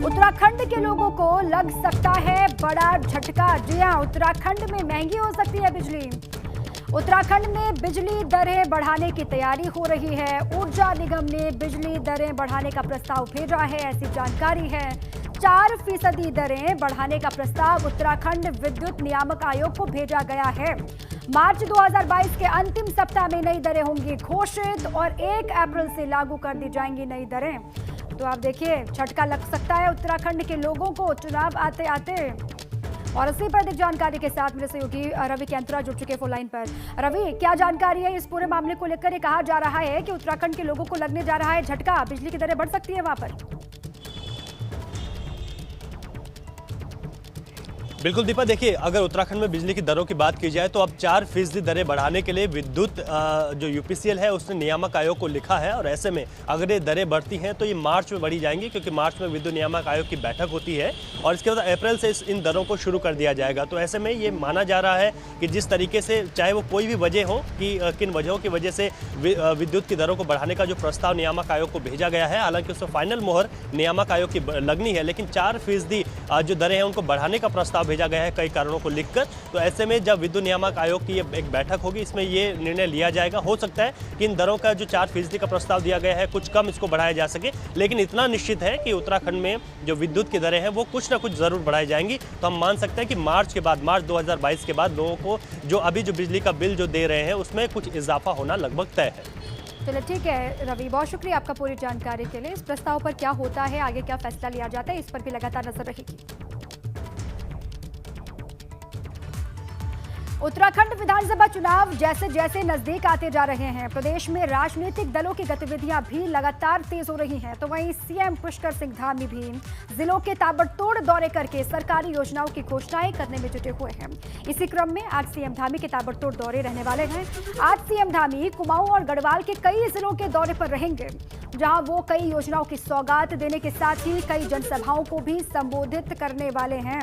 उत्तराखंड के लोगों को लग सकता है बड़ा झटका। जी हां, उत्तराखंड में महंगी हो सकती है बिजली। उत्तराखंड में बिजली दरें बढ़ाने की तैयारी हो रही है। ऊर्जा निगम ने बिजली दरें बढ़ाने का प्रस्ताव भेजा है, ऐसी जानकारी है। 4% दरें बढ़ाने का प्रस्ताव उत्तराखंड विद्युत नियामक आयोग को भेजा गया है। मार्च 2022 के अंतिम सप्ताह में नई दरें होंगी घोषित और 1 अप्रैल से लागू कर दी जाएंगी नई दरें। तो आप देखिए, झटका लग सकता है उत्तराखंड के लोगों को चुनाव आते आते। और इसी पर अधिक जानकारी के साथ मेरे सहयोगी रवि कैंत्रा जुड़ चुके फोन लाइन पर। रवि, क्या जानकारी है इस पूरे मामले को लेकर? ये कहा जा रहा है कि उत्तराखंड के लोगों को लगने जा रहा है झटका, बिजली की दरें बढ़ सकती है वहां पर। बिल्कुल दीपा, देखिए, अगर उत्तराखंड में बिजली की दरों की बात की जाए तो अब 4% दरें बढ़ाने के लिए विद्युत जो यूपीसीएल है उसने नियामक आयोग को लिखा है। और ऐसे में अगर ये दरें बढ़ती हैं तो ये मार्च में बढ़ी जाएंगी, क्योंकि मार्च में विद्युत नियामक आयोग की बैठक होती है और इसके बाद अप्रैल से इन दरों को शुरू कर दिया जाएगा। तो ऐसे में ये माना जा रहा है कि जिस तरीके से, चाहे वो कोई भी वजह हो कि किन वजहों की वजह से विद्युत की दरों को बढ़ाने का जो प्रस्ताव नियामक आयोग को भेजा गया है, हालांकि उसमें फाइनल मोहर नियामक आयोग की लगनी है, लेकिन 4% जो दरें हैं उनको बढ़ाने का प्रस्ताव भेजा गया है कई कारणों को लिखकर। तो ऐसे में जब विद्युत नियामक आयोग की एक बैठक होगी, इसमें ये निर्णय लिया जाएगा। हो सकता है कि इन दरों का जो 4% का प्रस्ताव दिया गया है कुछ कम इसको बढ़ाया जा सके, लेकिन इतना निश्चित है कि उत्तराखंड में जो विद्युत की दरें हैं वो कुछ ना कुछ जरूर बढ़ाई जाएंगी। तो हम मान सकते हैं कि मार्च के बाद, मार्च 2022 के बाद लोगों को जो अभी जो बिजली का बिल जो दे रहे हैं उसमें कुछ इजाफा होना लगभग तय है। चलो ठीक है रवि, बहुत शुक्रिया आपका पूरी जानकारी के लिए। इस प्रस्ताव पर क्या होता है, आगे क्या फैसला लिया जाता है, इस पर भी लगातार नजर रहेगी। उत्तराखंड विधानसभा चुनाव जैसे जैसे नजदीक आते जा रहे हैं, प्रदेश में राजनीतिक दलों की गतिविधियां भी लगातार तेज हो रही हैं। तो वहीं सीएम पुष्कर सिंह धामी भी जिलों के ताबड़तोड़ दौरे करके सरकारी योजनाओं की घोषणाएं करने में जुटे हुए हैं। इसी क्रम में आज सीएम धामी के ताबड़तोड़ दौरे रहने वाले हैं। आज सीएम धामी कुमाऊं और गढ़वाल के कई जिलों के दौरे पर रहेंगे, जहां वो कई योजनाओं की सौगात देने के साथ ही कई जनसभाओं को भी संबोधित करने वाले हैं।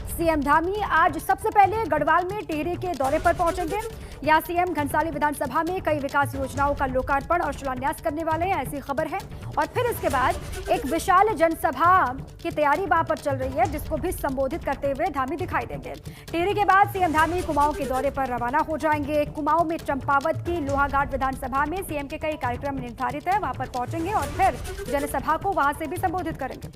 सीएम धामी आज सबसे पहले गढ़वाल में टिहरी के दौरे पर पहुंचेंगे। यहां सीएम घनसाली विधानसभा में कई विकास योजनाओं का लोकार्पण और शिलान्यास करने वाले हैं, ऐसी खबर है। और फिर इसके बाद एक विशाल जनसभा की तैयारी वहां पर चल रही है, जिसको भी संबोधित करते हुए धामी दिखाई देंगे। टिहरी के बाद सीएम धामी कुमाऊं के दौरे पर रवाना हो जाएंगे। कुमाऊं में चंपावत की लोहाघाट विधानसभा में सीएम के कई कार्यक्रम निर्धारित है, वहां पर पहुंचेंगे और फिर जनसभा को वहां से भी संबोधित करेंगे।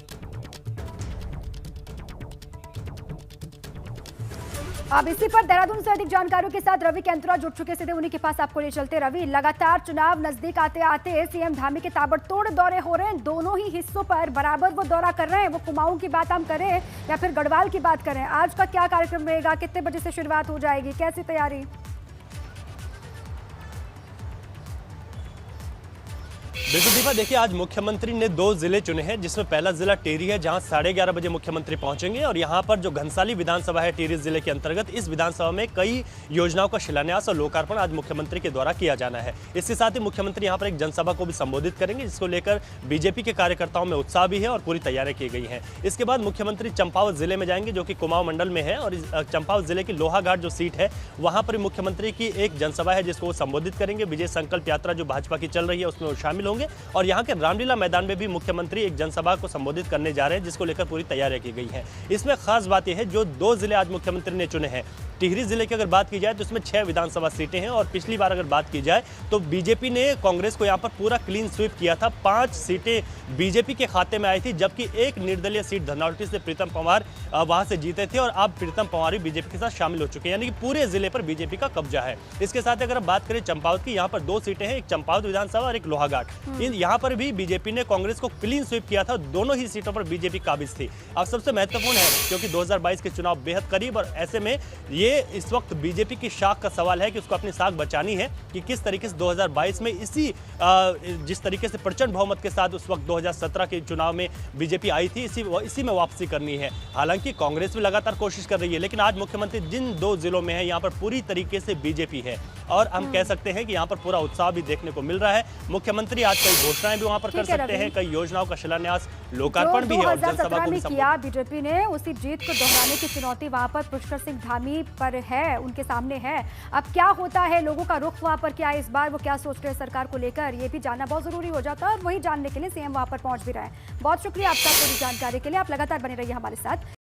अब इसी पर देहरादून से अधिक जानकारियों के साथ रवि कैंत्रा जुड़ चुके, सीधे उन्हीं के पास आपको ले चलते। रवि, लगातार चुनाव नजदीक आते आते सीएम धामी के ताबड़तोड़ दौरे हो रहे हैं, दोनों ही हिस्सों पर बराबर वो दौरा कर रहे हैं। वो कुमाऊं की बात हम करें या फिर गढ़वाल की बात करें, आज का क्या कार्यक्रम रहेगा, कितने बजे से शुरुआत हो जाएगी, कैसी तैयारी? बिल्कुल दीपा, देखिए, आज मुख्यमंत्री ने 2 जिले चुने हैं, जिसमें पहला जिला टिहरी है, जहां 11:30 बजे मुख्यमंत्री पहुंचेंगे। और यहां पर जो घनसाली विधानसभा है टिहरी जिले के अंतर्गत, इस विधानसभा में कई योजनाओं का शिलान्यास और लोकार्पण आज मुख्यमंत्री के द्वारा किया जाना है। इसके साथ ही मुख्यमंत्री यहां पर एक जनसभा को भी संबोधित करेंगे, जिसको लेकर बीजेपी के कार्यकर्ताओं में उत्साह भी है और पूरी तैयारी की गई है। इसके बाद मुख्यमंत्री चंपावत जिले में जाएंगे, जो कि कुमाऊं मंडल में है। और चंपावत जिले की लोहाघाट जो सीट है, वहां पर मुख्यमंत्री की एक जनसभा है, जिसको वो संबोधित करेंगे। विजय संकल्प यात्रा जो भाजपा की चल रही है उसमें वो शामिल होंगे। और यहाँ के रामलीला मैदान में भी मुख्यमंत्री एक जनसभा को संबोधित करने जा रहे हैं, जिसको लेकर पूरी तैयारी की गई है। इसमें खास बात यह है, जो 2 जिले आज मुख्यमंत्री ने चुने हैं, टिहरी जिले की अगर बात की जाए तो इसमें 6 विधानसभा सीटें हैं। और पिछली बार अगर बात की जाए तो बीजेपी ने कांग्रेस को यहाँ पर पूरा क्लीन स्वीप किया था। 5 सीटें बीजेपी के खाते में आई थी, जबकि एक निर्दलीय सीट धनौल्टी से प्रीतम पंवार वहां से जीते थे। और अब प्रीतम पंवार भी बीजेपी के साथ शामिल हो चुके हैं, यानी कि पूरे जिले पर बीजेपी का कब्जा है। इसके साथ अगर बात करें चंपावत की, यहाँ पर 2 सीटें हैं, एक चंपावत विधानसभा और एक लोहाघाट। यहाँ पर भी बीजेपी ने कांग्रेस को क्लीन स्वीप किया था, दोनों ही सीटों पर बीजेपी काबिज थी। अब सबसे महत्वपूर्ण है, क्योंकि 2022 के चुनाव बेहद करीब, और ऐसे में ये इस वक्त बीजेपी की शाख का सवाल है कि उसको अपनी शाख बचानी है, कि किस तरीके से 2022 में जिस तरीके से प्रचंड बहुमत के साथ उस वक्त 2017 के चुनाव में बीजेपी आई थी, इसी में वापसी करनी है। हालांकि कांग्रेस भी लगातार कोशिश कर रही है, लेकिन आज मुख्यमंत्री जिन 2 जिलों में है, यहाँ पर पूरी तरीके से बीजेपी है। और हम कह सकते हैं कि यहाँ पर पूरा उत्साह भी देखने को मिल रहा है। मुख्यमंत्री आज कई घोषणाएं भी वहाँ पर कर सकते हैं, कई योजनाओं का शिलान्यास, लोकार्पण भी है और जनसभा को भी किया बीजेपी ने, उसी जीत को दोहराने की चुनौती वहां पर पुष्कर सिंह धामी पर है, उनके सामने है। अब क्या होता है, लोगों का रुख वहां पर क्या है इस बार, वो क्या सोच रहे हैं सरकार को लेकर, ये भी जानना बहुत जरूरी हो जाता है और वही जानने के लिए सीएम वहां पर पहुंच भी रहे हैं। बहुत शुक्रिया आपका पूरी जानकारी के लिए, आप लगातार बने रहिए हमारे साथ।